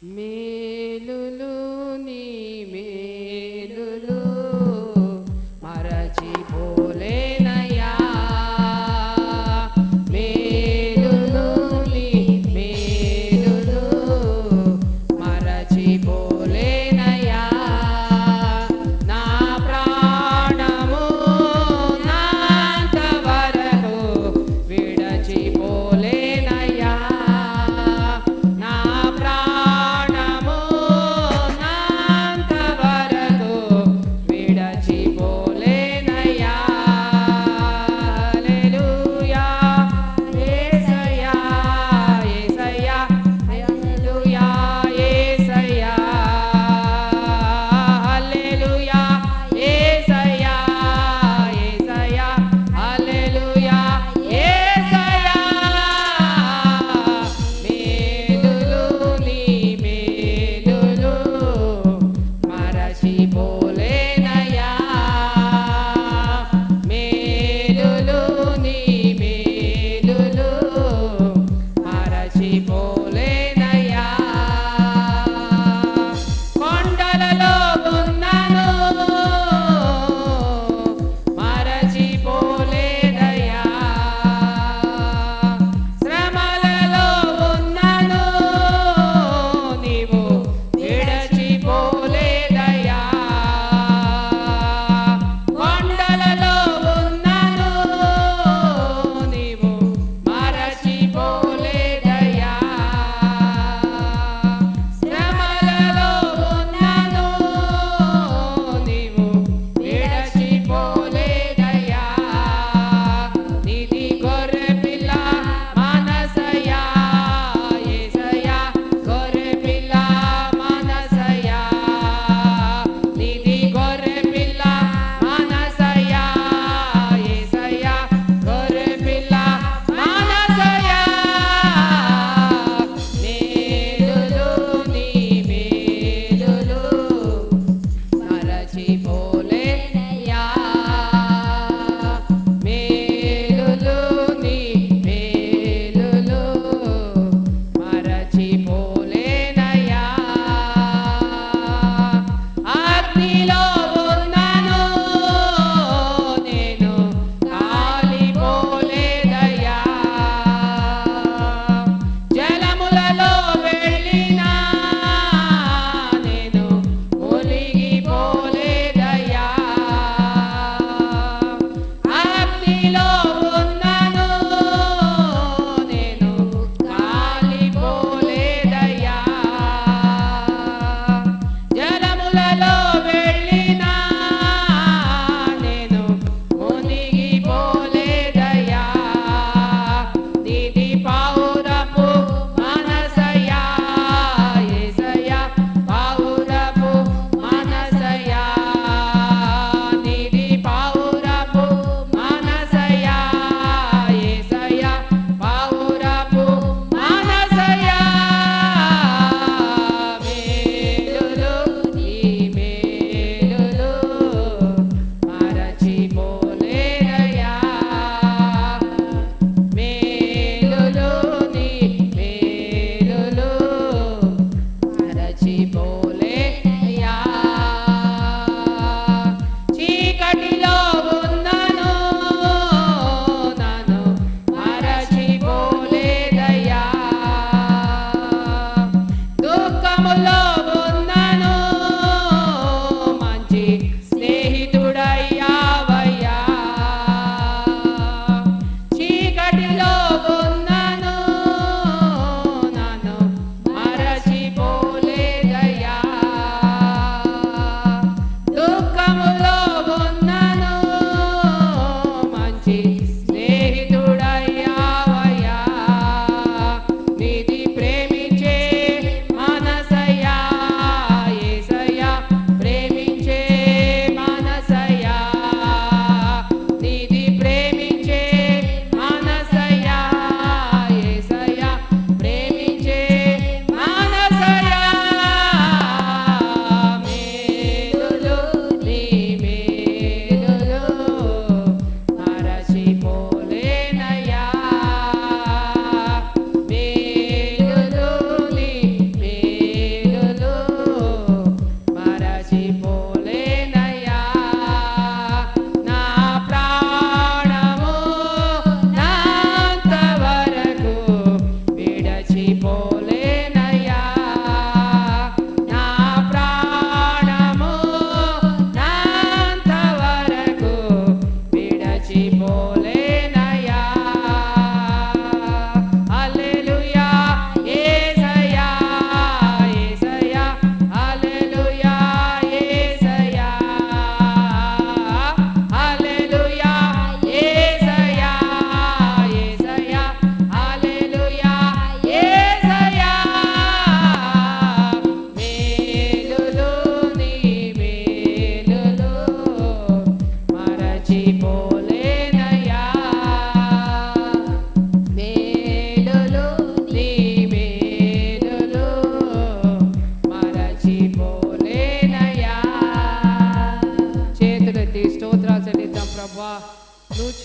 మేలులు నీ మేలులు మరచిపోలేనయ్యా. మేలులు నీ మేలులు మరచిపోలేనయ్యా. నా ప్రాణము నాంతవరకు విడచిపోలేనయ్యా. నా ప్రాణము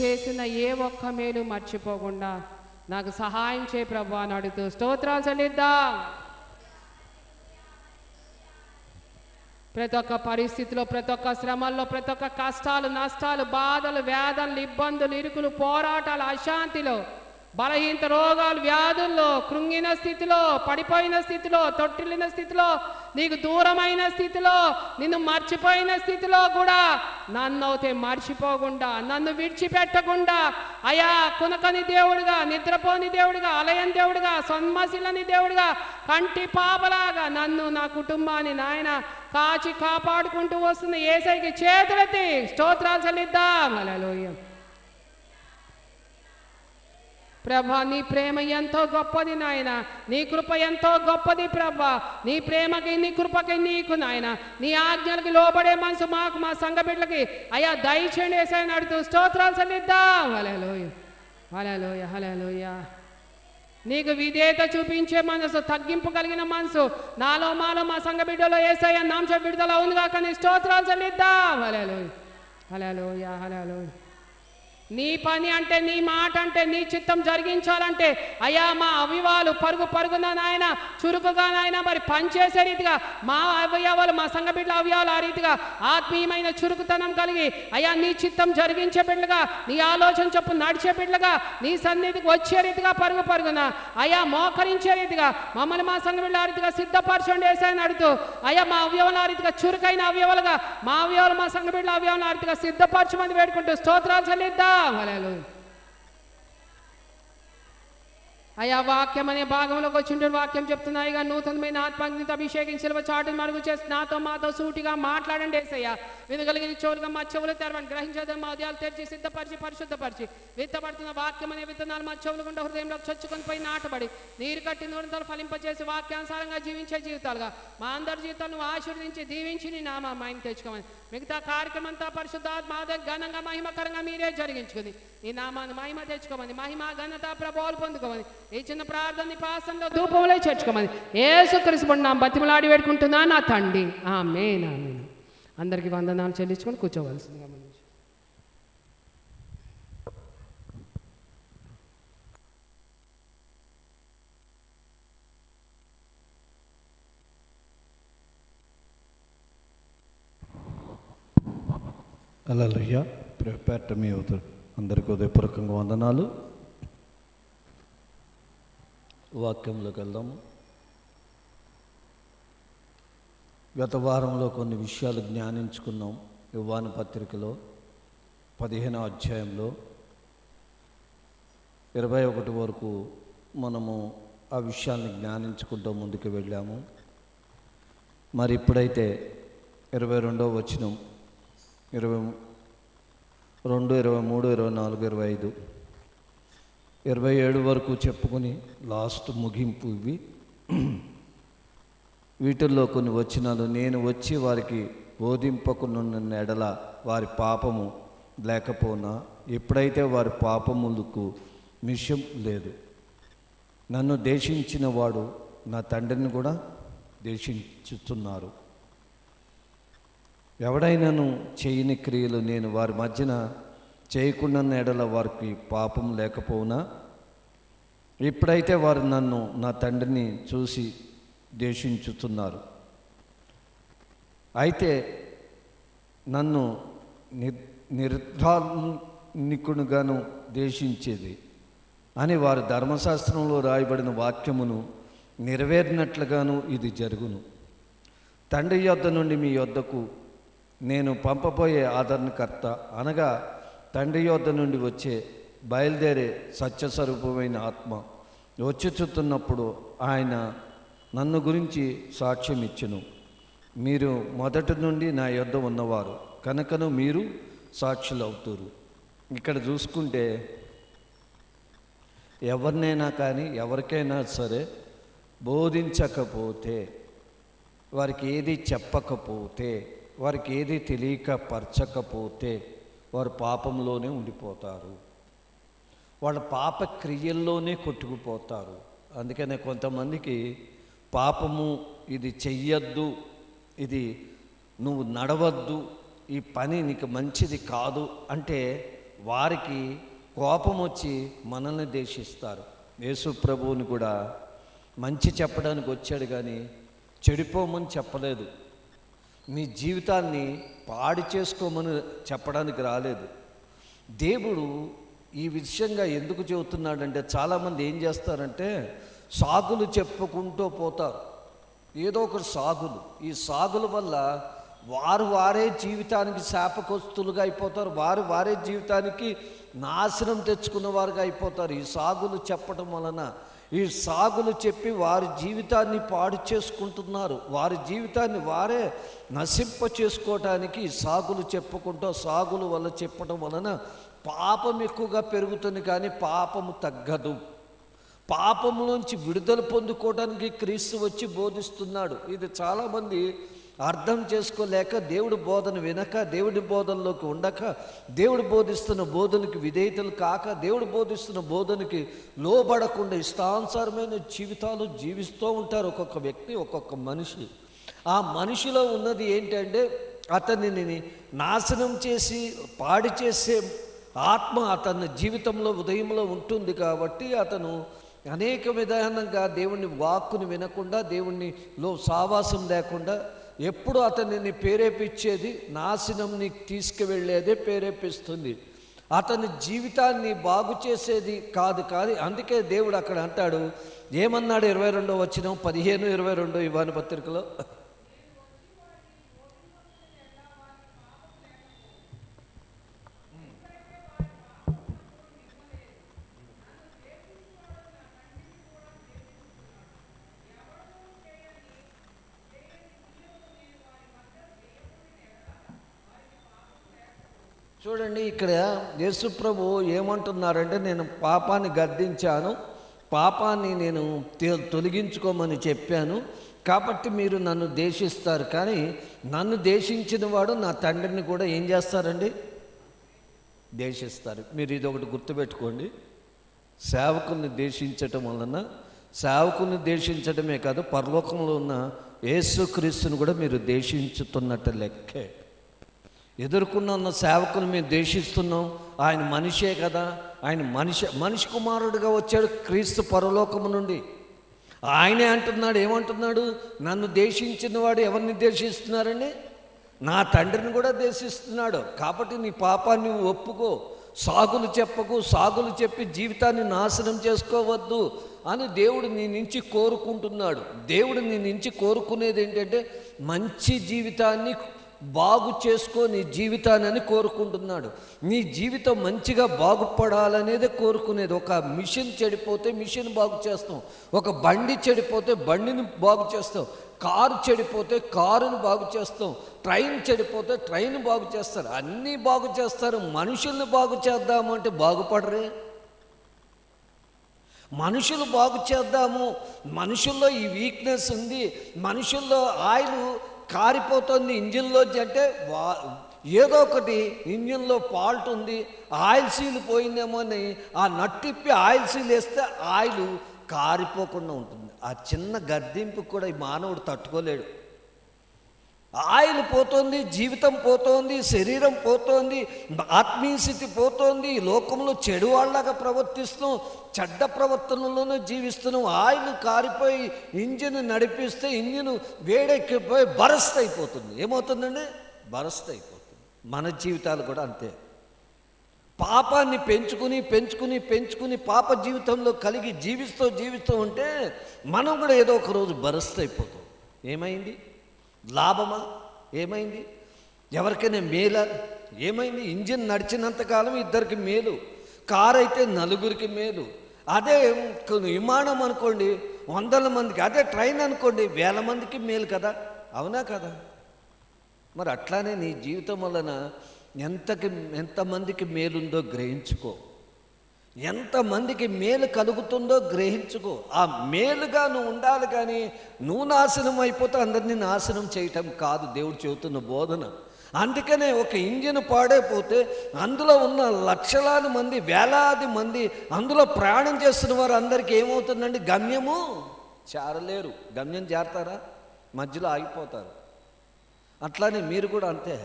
చేసిన ఏ ఒక్క మేలు మర్చిపోకుండా నాకు సహాయం చేయి ప్రభు అని అడుగుతూ స్తోత్రాలు చెల్లిద్దాం. ప్రతి ఒక్క పరిస్థితిలో, ప్రతి ఒక్క శ్రమల్లో, ప్రతి ఒక్క కష్టాలు, నష్టాలు, బాధలు, వేదనలు, ఇబ్బందులు, ఇరుకులు, పోరాటాలు, అశాంతిలో, బలహీనత, రోగాలు, వ్యాధుల్లో, కృంగిన స్థితిలో, పడిపోయిన స్థితిలో, తొట్టిల్లిన స్థితిలో, నీకు దూరమైన స్థితిలో, నిన్ను మర్చిపోయిన స్థితిలో కూడా నన్ను అయితే మర్చిపోకుండా, నన్ను విడిచిపెట్టకుండా, అయా కునకని దేవుడిగా, నిద్రపోని దేవుడిగా, అలయని దేవుడిగా, సొన్మసిలని దేవుడిగా, కంటి పాపలాగా నన్ను, నా కుటుంబాన్ని నాయన కాచి కాపాడుకుంటూ వస్తున్న యేసయ్యకి చేతులెత్తి స్తోత్రాలు చెల్లిద్దాం. హల్లెలూయా. ప్రభా, నీ ప్రేమ ఎంతో గొప్పది నాయన, నీ కృప ఎంతో గొప్పది ప్రభా. నీ ప్రేమకి, నీ కృపకి నీకు నాయన, నీ ఆజ్ఞలకి లోబడే మనసు మాకు, మా సంఘ బిడ్డలకి అయ్యా దయచేయండి యేసయ్యని అడుగుతూ స్తోత్రాలు చెల్లిద్దాం. హల్లెలూయా, హల్లెలూయా, హల్లెలూయా. నీకు విధేయత చూపించే మనసు, తగ్గింపు కలిగిన మనసు నాలో మాలో మా సంఘ బిడ్డలో యేసయ్య నామమున విడుదల అవునుగా కానీ స్తోత్రాలు చెల్లిద్దాం. హల్లెలూయా, హల్లెలూయా, హల్లెలూయా. నీ పని అంటే, నీ మాట అంటే, నీ చిత్తం జరిగించాలంటే అయ్యా మా అవయవాలు పరుగు పరుగున నాయన చురుకుగా నాయన మరి పనిచేసే రీతిగా మా అవయవాలు, మా సంఘ బిడ్డల అవయవాలు ఆ రీతిగా ఆత్మీయమైన చురుకుతనం కలిగి అయ్యా నీ చిత్తం జరిగించే బిడ్డలుగా, నీ ఆలోచన చొప్పున నడిచే బిడ్డలుగా, నీ సన్నిధికి వచ్చే రీతిగా పరుగు పరుగున అయ్యా మోకరించే రీతిగా మమ్మల్ని మా సంఘ బిడ్డల ఆ రీతిగా సిద్ధపరచండి యేసయ్యని అడుగుతూ అయ్యా మా అవయవాలు ఆ రీతిగా చురుకైన అవయవాలుగా, మా అవయవాలు మా సంఘ బిడ్డల అవయవాలు ఆ రీతిగా సిద్ధపరచమని వేడుకుంటూ స్తోత్రాలు చెల్లిద్దాం. హల్లెలూయా. అయ్యా వాక్యం అనే భాగంలోకి వచ్చిండే వాక్యం చెప్తున్నాయిగా, నూతనమైన ఆత్మగ్నితో అభిషేకం సిలువ చాటును మరుగు చేసి నాతో మాతో సూటిగా మాట్లాడండి యేసయ్యా. వినగలిగిన చెవులుగా మా చెవులు తెరవండి, గ్రహించేద్దాం మా ఉదయాలు తెరిచి సిద్ధపరిచి పరిశుద్ధపరిచి విత్తబడుతున్న వాక్యం అనే విత్తనాలు మా చెవులు గుండా హృదయంలోకి చొచ్చుకొని పోయి నాటబడి నీరు కట్టి నూనెతో ఫలింపజేసి వాక్యానుసారంగా జీవించే జీవితాలుగా మా అందరి జీవితాలను ఆశీర్వదించి దీవించి నీ నామ మహిమ తెచ్చుకోమని మిగతా కార్యక్రమం అంతా పరిశుద్ధాత్మ ఘనంగా మహిమకరంగా మీరే జరిగించుకుని నీ నామాన్ని మహిమ తెచ్చుకోమని, మహిమ ఘనత ప్రభావాలు పొందుకోమని, ఈ చిన్న ప్రార్థన పాసంలో ధూపంలో చేర్చుకోమని యేసుక్రీస్తు నామమున బతిమలాడి వేడుకుంటున్నా నా తండ్రి. ఆమేన్, ఆమేన్. అందరికీ వందనాలు చెల్లించుకొని కూర్చోవలసిందిగా. హల్లెలూయా. పేట మీ అందరికీ ఉదయపూర్వకంగా వందనాలు. వాక్యంలోకి వెళ్దాము. గత వారంలో కొన్ని విషయాలు జ్ఞానించుకున్నాం. యోహాను పత్రికలో 15వ అధ్యాయంలో 21 వరకు మనము ఆ విషయాన్ని జ్ఞానించుకుంటూ ముందుకు వెళ్ళాము. మరి ఇప్పుడైతే 22వ వచనం, 22, 23, 24, 25, 27 వరకు చెప్పుకొని లాస్ట్ ముగింపు ఇవి. వీటిల్లో కొన్ని వచనాలు, నేను వచ్చి వారికి బోధింపకున్న ఎడల వారి పాపము లేకపోనా, ఎప్పుడైతే వారి పాపములకు మిషం లేదు. నన్ను దేశించిన వాడు నా తండ్రిని కూడా దేశించుతున్నారు. ఎవడైనాను చేయని క్రియలు నేను వారి మధ్యన చేయకుండా ఎడల వారికి పాపం లేకపోవునా, ఇప్పుడైతే వారు నన్ను నా తండ్రిని చూసి దేశించుతున్నారు. అయితే నన్ను నిర్ధానికుడుగాను దేశించేది అని వారు ధర్మశాస్త్రంలో రాయబడిన వాక్యమును నెరవేరినట్లుగాను ఇది జరుగును. తండ్రి యొద్ద నుండి మీ యొద్దకు నేను పంపబోయే ఆదరణకర్త అనగా తండ్రి యొద్ద నుండి వచ్చే బయలుదేరే సత్యస్వరూపమైన ఆత్మ వచ్చుచుతున్నప్పుడు ఆయన నన్ను గురించి సాక్ష్యం ఇచ్చును. మీరు మొదటి నుండి నా యొద్ద ఉన్నవారు కనుకను మీరు సాక్షులు అవుతారు. ఇక్కడ చూసుకుంటే ఎవరినైనా కానీ ఎవరికైనా సరే బోధించకపోతే, వారికి ఏది చెప్పకపోతే, వారికి ఏది తెలియకపరచకపోతే వారు పాపంలోనే ఉండిపోతారు. వాళ్ళ పాప క్రియల్లోనే కొట్టుకుపోతారు. అందుకనే కొంతమందికి పాపము ఇది చెయ్యొద్దు, ఇది నువ్వు నడవద్దు, ఈ పని నీకు మంచిది కాదు అంటే వారికి కోపం వచ్చి మనల్ని దేశిస్తారు. యేసు ప్రభువుని కూడా మంచి చెప్పడానికి వచ్చాడు కానీ చెడిపోమని చెప్పలేదు. మీ జీవితాన్ని పాడు చేసుకోమని చెప్పడానికి రాలేదు. దేవుడు ఈ విషయంగా ఎందుకు చెబుతున్నాడంటే, చాలామంది ఏం చేస్తారంటే సాగులు చెప్పుకుంటూ పోతారు, ఏదో ఒక సాగులు. ఈ సాగుల వల్ల వారే జీవితానికి శాపగ్రస్తులుగా అయిపోతారు, వారే జీవితానికి నాశనం తెచ్చుకున్న వారుగా అయిపోతారు. ఈ సాగులు చెప్పడం వలన, ఈ సాగులు చెప్పి వారి జీవితాన్ని పాడు చేసుకుంటున్నారు. వారి జీవితాన్ని వారే నశింప చేసుకోవటానికి ఈ సాగులు చెప్పుకుంటూ, సాగుల వల్ల చెప్పడం వలన పాపం ఎక్కువగా పెరుగుతుంది కానీ పాపము తగ్గదు. పాపంలోంచి విడుదల పొందుకోవడానికి క్రీస్తు వచ్చి బోధిస్తున్నాడు. ఇది చాలామంది అర్థం చేసుకోలేక, దేవుడి బోధన వినక, దేవుడి బోధనలోకి ఉండక, దేవుడు బోధిస్తున్న బోధనకి విధేయతలు కాక, దేవుడు బోధిస్తున్న బోధనకి లోబడకుండా ఇష్టానుసారమైన జీవితాలు జీవిస్తూ ఉంటారు ఒక్కొక్క వ్యక్తి, ఒక్కొక్క మనిషి. ఆ మనిషిలో ఉన్నది ఏంటంటే, అతనిని నాశనం చేసి పాడి చేసే ఆత్మ అతని జీవితంలో ఉదయంలో ఉంటుంది. కాబట్టి అతను అనేక విధానంగా దేవుని వాక్కుని వినకుండా, దేవునిలో సావాసం లేకుండా, ఎప్పుడు అతనిని ప్రేరేపించేది నాశనం నీకు తీసుకువెళ్ళేదే ప్రేరేపిస్తుంది. అతని జీవితాన్ని బాగు చేసేది కాదు. అందుకే దేవుడు అక్కడ అంటాడు, ఏమన్నాడు 22వ వచనం, 15:22 యోహాను పత్రికలో, చూడండి ఇక్కడ యేసు ప్రభు ఏమంటున్నారంటే, నేను పాపాన్ని గద్దించాను, పాపాన్ని నేను తొలగించుకోమని చెప్పాను, కాబట్టి మీరు నన్ను దేశిస్తారు. కానీ నన్ను దేశించిన వాడు నా తండ్రిని కూడా ఏం చేస్తారండి? దేశిస్తారు. మీరు ఇది ఒకటి గుర్తుపెట్టుకోండి. సేవకుల్ని దేశించటం వలన, సేవకుల్ని దేశించడమే కాదు, పరలోకంలో ఉన్న యేసుక్రీస్తుని కూడా మీరు దేశించుతున్నట్టు లెక్కే. ఎదుర్కొన్న సేవకులు మేము దేశిస్తున్నాం. ఆయన మనిషే కదా, ఆయన మనిషి కుమారుడిగా వచ్చాడు క్రీస్తు పరలోకము నుండి. ఆయనే అంటున్నాడు, ఏమంటున్నాడు? నన్ను దేశించిన వాడు ఎవరిని దేశిస్తున్నారండి? నా తండ్రిని కూడా దేశిస్తున్నాడు. కాబట్టి నీ పాపాన్ని ఒప్పుకో, సాగులు చెప్పకు, సాగులు చెప్పి జీవితాన్ని నాశనం చేసుకోవద్దు అని దేవుడు నీ నుంచి కోరుకుంటున్నాడు. దేవుడు నీ నుంచి కోరుకునేది ఏంటంటే, మంచి జీవితాన్ని బాగు చేసుకో నీ జీవితాన్ని కోరుకుంటున్నాడు. నీ జీవితం మంచిగా బాగుపడాలనేదే కోరుకునేది. ఒక మిషన్ చెడిపోతే మిషన్ బాగు చేస్తాం, ఒక బండి చెడిపోతే బండిని బాగు చేస్తాం, కారు చెడిపోతే కారుని బాగు చేస్తాం, ట్రైన్ చెడిపోతే ట్రైన్ బాగు చేస్తారు, అన్నీ బాగు చేస్తారు. మనుషుల్ని బాగు చేద్దామంటే బాగుపడరే. మనుషులు బాగు చేద్దాము, మనుషుల్లో ఈ వీక్నెస్ ఉంది, మనుషుల్లో ఆయిల్ కారిపోతుంది ఇంజిన్లోంచి అంటే ఏదో ఒకటి ఇంజిన్లో ఫాల్ట్ ఉంది, ఆయిల్ సీల్ పోయిందేమో అని ఆ నట్టిప్పి ఆయిల్ సీల్ వేస్తే ఆయిల్ కారిపోకుండా ఉంటుంది. ఆ చిన్న గద్దింపు కూడా ఈ మానవుడు తట్టుకోలేడు. ఆయిల్ పోతుంది, జీవితం పోతోంది, శరీరం పోతోంది, ఆత్మీయ స్థితి పోతోంది, లోకంలో చెడు వాళ్ళగా ప్రవర్తిస్తున్నాం, చెడ్డ ప్రవర్తనలోనే జీవిస్తున్నాం. ఆయిల్ కారిపోయి ఇంజిన్ నడిపిస్తే ఇంజిన్ వేడెక్కిపోయి బరస్ట్ అయిపోతుంది. ఏమవుతుందండి? బరస్ట్ అయిపోతుంది. మన జీవితాలు కూడా అంతే. పాపాన్ని పెంచుకుని పెంచుకుని పెంచుకుని పాప జీవితంలో కలిగి జీవిస్తూ ఉంటే మనం కూడా ఏదో ఒక రోజు బరస్ట్ అయిపోతాం. ఏమైంది? లాభమా? ఏమైంది? ఎవరికైనా మేలా? ఏమైంది? ఇంజిన్ నడిచినంతకాలం ఇద్దరికి మేలు, కారు అయితే నలుగురికి మేలు. అదే విమానం అనుకోండి 100 మందికి, అదే ట్రైన్ అనుకోండి 1000 మందికి మేలు కదా, అవునా కదా? మరి అట్లానే నీ జీవితం వలన ఎంతమందికి మేలుందో గ్రహించుకో, ఎంతమందికి మేలు కలుగుతుందో గ్రహించుకో. ఆ మేలుగా నువ్వు ఉండాలి, కానీ నువ్వు నాశనం అయిపోతే అందరినీ నాశనం చేయటం కాదు దేవుడు చెబుతున్న బోధన. అందుకనే ఒక ఇంజిన్ పాడైపోతే అందులో ఉన్న లక్షలాది మంది, వేలాది మంది అందులో ప్రయాణం చేస్తున్న వారు అందరికీ ఏమవుతుందండి? గమ్యము చేరలేరు. గమ్యం చేరతారా? మధ్యలో ఆగిపోతారు. అట్లానే మీరు కూడా అంతే.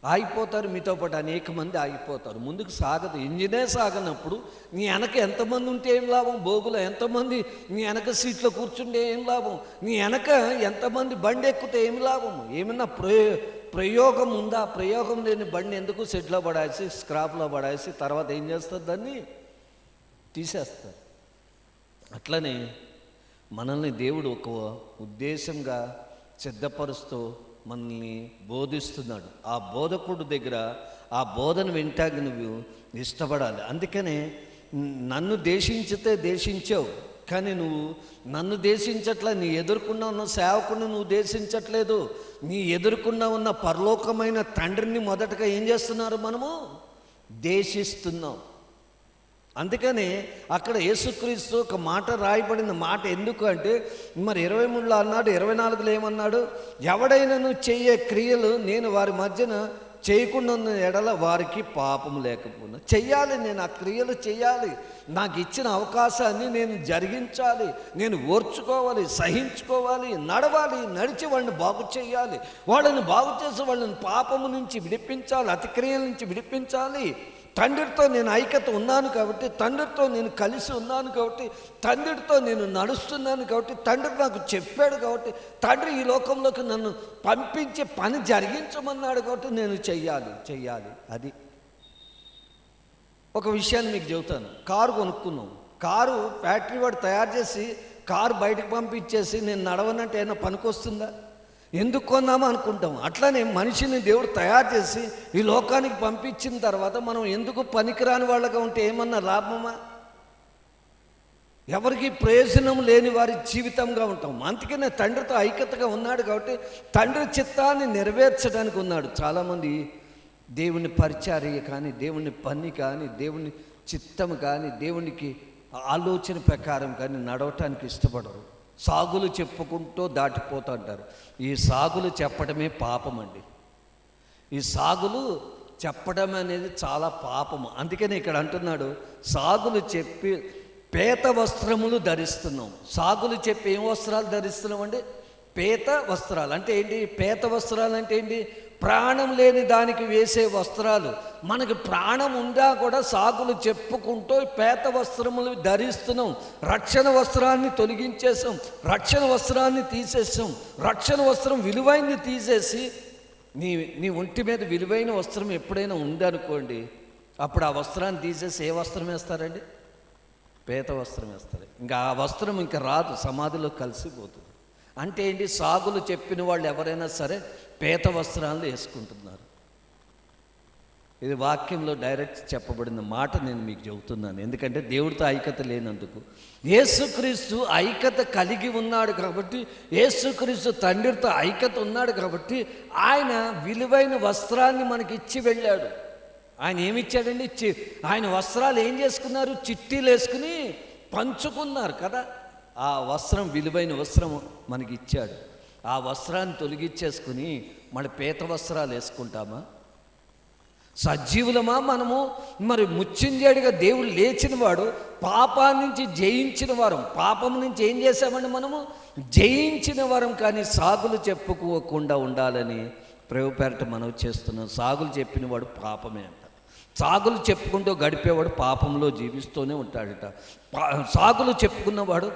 ఆగిపోతారు, మీతో పాటు అనేక మంది ఆగిపోతారు. ముందుకు సాగదు. ఇంజినే సాగనప్పుడు నీ వెనక ఎంతమంది ఉంటే ఏం లాభం? బోగులో ఎంతమంది నీ వెనక సీట్లో కూర్చుంటే ఏం లాభం? నీ వెనక ఎంతమంది బండి ఎక్కితే ఏం లాభం? ఏమన్నా ప్రయోగం ఉందా? ప్రయోగం లేని బండి ఎందుకు షెడ్లో పడేసి స్క్రాప్లో పడేసి తర్వాత ఏం చేస్తారు? దాన్ని తీసేస్తారు. అట్లనే మనల్ని దేవుడు ఒక ఉద్దేశంగా సిద్ధపరుస్తూ మనల్ని బోధిస్తున్నాడు. ఆ బోధకుడు దగ్గర ఆ బోధన వింటాక నువ్వు ఇష్టపడాలి. అందుకనే నన్ను దేశించితే దేశించావు, కానీ నువ్వు నన్ను దేశించట్లే. నీ ఎదుర్కొన్న ఉన్న సేవకుని నువ్వు దేశించట్లేదు. నీ ఎదుర్కొన్న ఉన్న పరలోకమైన తండ్రిని మొదటగా ఏం చేస్తున్నారు? మనము దేశిస్తున్నాం. అందుకని అక్కడ యేసుక్రీస్తు ఒక మాట రాయబడిన మాట ఎందుకు అంటే, మరి 23లో అన్నాడు, 24లో ఏమన్నాడు? ఎవడైనాను చెయ్యే క్రియలు నేను వారి మధ్యన చేయకుండా ఉన్న ఎడల వారికి పాపం లేకపోయినా చెయ్యాలి. నేను ఆ క్రియలు చెయ్యాలి. నాకు ఇచ్చిన అవకాశాన్ని నేను జరిగించాలి, నేను ఓర్చుకోవాలి, సహించుకోవాలి, నడవాలి, నడిచి వాళ్ళని బాగు చేయాలి. వాళ్ళని బాగు చేసి వాళ్ళని పాపము నుంచి విడిపించాలి, అతిక్రియల నుంచి విడిపించాలి. తండ్రితో నేను ఐక్యత ఉన్నాను కాబట్టి, తండ్రితో నేను కలిసి ఉన్నాను కాబట్టి, తండ్రితో నేను నడుస్తున్నాను కాబట్టి, తండ్రి నాకు చెప్పాడు కాబట్టి, తండ్రి ఈ లోకంలోకి నన్ను పంపించి పని జరిగించమన్నాడు కాబట్టి నేను చెయ్యాలి. అది ఒక విషయాన్ని మీకు చెబుతాను. కారు కొనుక్కున్నాం. కారు ఫ్యాక్టరీ వాడు తయారు చేసి కారు బయటకు పంపించేసి నేను నడవనంటే ఏమైనా పనికొస్తుందా? ఎందుకు కొన్నామో అనుకుంటాం. అట్లనే మనిషిని దేవుడు తయారు చేసి ఈ లోకానికి పంపించిన తర్వాత మనం ఎందుకు పనికిరాని వాళ్ళగా ఉంటే ఏమన్నా లాభమా? ఎవరికి ప్రయోజనం లేని వారి జీవితంగా ఉంటాం. అందుకనే తండ్రితో ఐక్యతగా ఉన్నాడు కాబట్టి తండ్రి చిత్తాన్ని నెరవేర్చడానికి ఉన్నాడు. చాలామంది దేవుని పరిచర్య కానీ, దేవుని పని కానీ, దేవుని చిత్తం కానీ, దేవునికి ఆలోచన ప్రకారం కానీ నడవటానికి ఇష్టపడరు. సాగులు చెప్పుకుంటూ దాటిపోతుంటారు. ఈ సాగులు చెప్పడమే పాపం అండి. ఈ సాగులు చెప్పడం అనేది చాలా పాపము. అందుకని ఇక్కడ అంటున్నాడు, సాగులు చెప్పి పేత వస్త్రములు ధరిస్తున్నాం. సాగులు చెప్పి ఏం వస్త్రాలు ధరిస్తున్నాం అండి? పేత వస్త్రాలు. అంటే ఏంటి? పేత వస్త్రాలు అంటే ఏంటి? ప్రాణం లేని దానికి వేసే వస్త్రాలు. మనకి ప్రాణం ఉందా కూడా సాగులు చెప్పుకుంటూ పేత వస్త్రములు ధరిస్తున్నాం. రక్షణ వస్త్రాన్ని తొలగించేసాం, రక్షణ వస్త్రాన్ని తీసేసాం. రక్షణ వస్త్రం విలువైనది తీసేసి నీ ఒంటి మీద విలువైన వస్త్రం ఎప్పుడైనా ఉందనుకోండి, అప్పుడు ఆ వస్త్రాన్ని తీసేసి ఏ వస్త్రం వేస్తారండి? పేత వస్త్రం వేస్తారు. ఇంకా ఆ వస్త్రం ఇంకా రాదు, సమాధిలో కలిసిపోతుంది. అంటే ఏంటి? సాగులు చెప్పిన వాళ్ళు ఎవరైనా సరే పేత వస్త్రాలను వేసుకుంటున్నారు. ఇది వాక్యంలో డైరెక్ట్ చెప్పబడిన మాట నేను మీకు చెబుతున్నాను. ఎందుకంటే దేవుడితో ఐక్యత లేనందుకు. యేసుక్రీస్తు ఐక్యత కలిగి ఉన్నాడు కాబట్టి, యేసుక్రీస్తు తండ్రితో ఐక్యత ఉన్నాడు కాబట్టి ఆయన విలువైన వస్త్రాన్ని మనకి ఇచ్చి వెళ్ళాడు. ఆయన ఏమిచ్చాడండి? ఆయన వస్త్రాలు ఏం చేసుకున్నారు? చిట్టీలు వేసుకుని పంచుకున్నారు కదా. ఆ వస్త్రం, విలువైన వస్త్రం మనకి ఇచ్చాడు. ఆ వస్త్రాన్ని తొలగించేసుకుని మన పేత వస్త్రాలు వేసుకుంటామా? సజీవులమా మనము? మరి ముచ్చింజేడిగా దేవుడు లేచిన వాడు, పాపాన్ని నుంచి జయించిన వారం. పాపం నుంచి ఏం చేశామండి మనము? జయించిన వారం. కానీ సాగులు చెప్పుకోకుండా ఉండాలని ప్రభు పేరట మనవి చేస్తున్నాం. సాగులు చెప్పిన వాడు పాపమే అంట. సాగులు చెప్పుకుంటూ గడిపేవాడు పాపంలో జీవిస్తూనే ఉంటాడట. సాగులు చెప్పుకున్నవాడు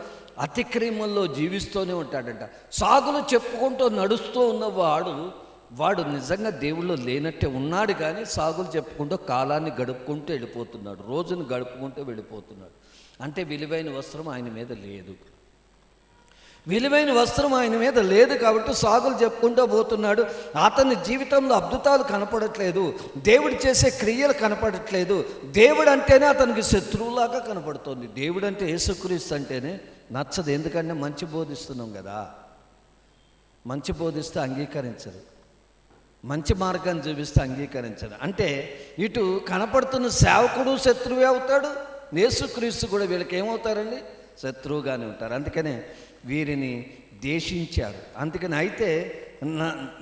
అతిక్రమంలో జీవిస్తూనే ఉంటాడట. సాగులు చెప్పుకుంటూ నడుస్తూ వాడు నిజంగా దేవుళ్ళు లేనట్టే ఉన్నాడు. కానీ సాగులు చెప్పుకుంటూ కాలాన్ని గడుపుకుంటూ వెళ్ళిపోతున్నాడు, రోజును గడుపుకుంటూ వెళ్ళిపోతున్నాడు. అంటే విలువైన వస్త్రం ఆయన మీద లేదు. విలువైన వస్త్రం ఆయన మీద లేదు కాబట్టి సాగులు చెప్పుకుంటూ పోతున్నాడు. అతని జీవితంలో అద్భుతాలు కనపడట్లేదు, దేవుడు చేసే క్రియలు కనపడట్లేదు. దేవుడు అంటేనే అతనికి శత్రువులాగా కనపడుతుంది. దేవుడు అంటే యేసుక్రీస్తు అంటేనే నచ్చదు. ఎందుకంటే మంచి బోధిస్తున్నాం కదా. మంచి బోధిస్తే అంగీకరించరు, మంచి మార్గాన్ని చూపిస్తే అంగీకరించరు. అంటే ఇటు కనపడుతున్న సేవకుడు శత్రువే అవుతాడు, యేసుక్రీస్తు కూడా వీళ్ళకి ఏమవుతారండి? శత్రువుగానే ఉంటారు. అందుకనే వీరిని దేశించారు. అందుకని అయితే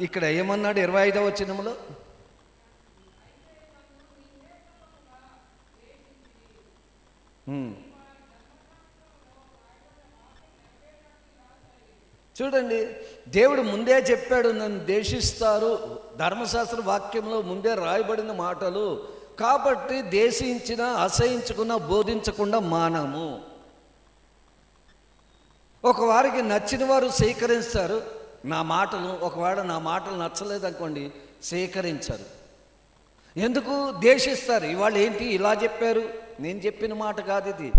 ఇక్కడ ఏమన్నాడు 25వ వచనంలో? చూడండి, దేవుడు ముందే చెప్పాడు, నన్ను దేశిస్తారు. ధర్మశాస్త్ర వాక్యంలో ముందే రాయబడిన మాటలు. కాబట్టి దేశించిన, అసహించుకున్న, బోధించకుండా మానము. ఒక వారికి నచ్చిన వారు స్వీకరిస్తారు నా మాటలు, ఒకవేళ నా మాటలు నచ్చలేదు అనుకోండి, స్వీకరించరు. ఎందుకు? దేశిస్తారు. ఇవాళ ఏంటి ఇలా చెప్పారు, నేను చెప్పిన మాట కాదు ఇది,